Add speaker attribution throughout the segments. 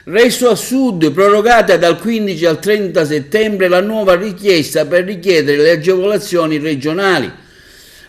Speaker 1: Resto a Sud, prorogata dal 15 al 30 settembre la nuova richiesta per richiedere le agevolazioni regionali.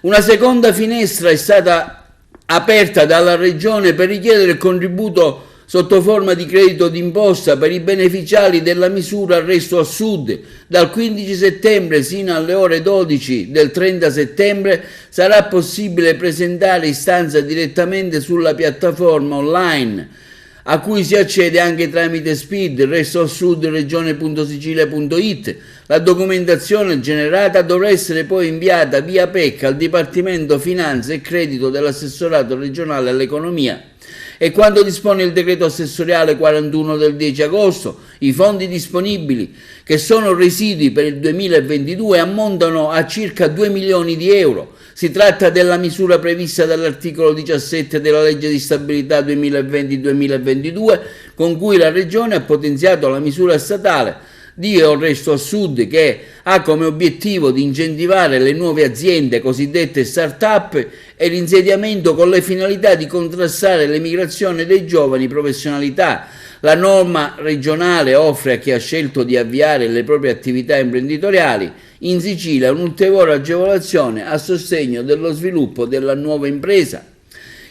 Speaker 1: Una seconda finestra è stata aperta dalla Regione per richiedere il contributo sotto forma di credito d'imposta per i beneficiari della misura Resto a Sud. Dal 15 settembre sino alle ore 12 del 30 settembre sarà possibile presentare istanza direttamente sulla piattaforma online, a cui si accede anche tramite SPID, Resto a Sud regione.sicilia.it. La documentazione generata dovrà essere poi inviata via PEC al Dipartimento Finanza e Credito dell'Assessorato regionale all'economia. E quando dispone il decreto assessoriale 41 del 10 agosto, i fondi disponibili, che sono residui per il 2022, ammontano a circa 2 milioni di euro. Si tratta della misura prevista dall'articolo 17 della legge di stabilità 2020-2022, con cui la Regione ha potenziato la misura statale di Resto a Sud, che ha come obiettivo di incentivare le nuove aziende cosiddette start-up e l'insediamento con le finalità di contrastare l'emigrazione dei giovani professionalità. La norma regionale offre a chi ha scelto di avviare le proprie attività imprenditoriali in Sicilia un'ulteriore agevolazione a sostegno dello sviluppo della nuova impresa.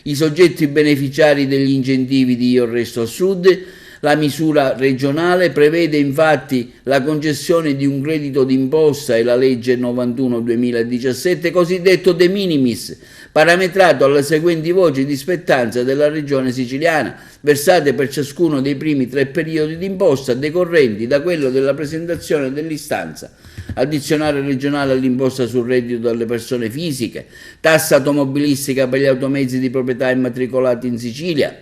Speaker 1: I soggetti beneficiari degli incentivi di Resto a Sud. La misura regionale prevede infatti la concessione di un credito d'imposta e la legge 91-2017 cosiddetto de minimis, parametrato alle seguenti voci di spettanza della regione siciliana, versate per ciascuno dei primi 3 periodi d'imposta decorrenti da quello della presentazione dell'istanza. Addizionale regionale all'imposta sul reddito delle persone fisiche, tassa automobilistica per gli automezzi di proprietà immatricolati in Sicilia,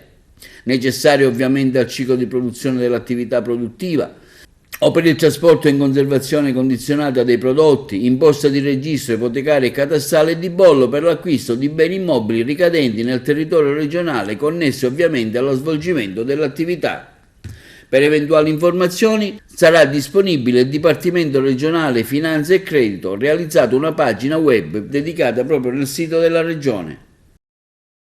Speaker 1: necessario ovviamente al ciclo di produzione dell'attività produttiva, o per il trasporto in conservazione condizionata dei prodotti, imposta di registro ipotecaria e catastale e di bollo per l'acquisto di beni immobili ricadenti nel territorio regionale, connessi ovviamente allo svolgimento dell'attività. Per eventuali informazioni sarà disponibile il Dipartimento regionale Finanza e Credito, realizzato una pagina web dedicata proprio nel sito della Regione.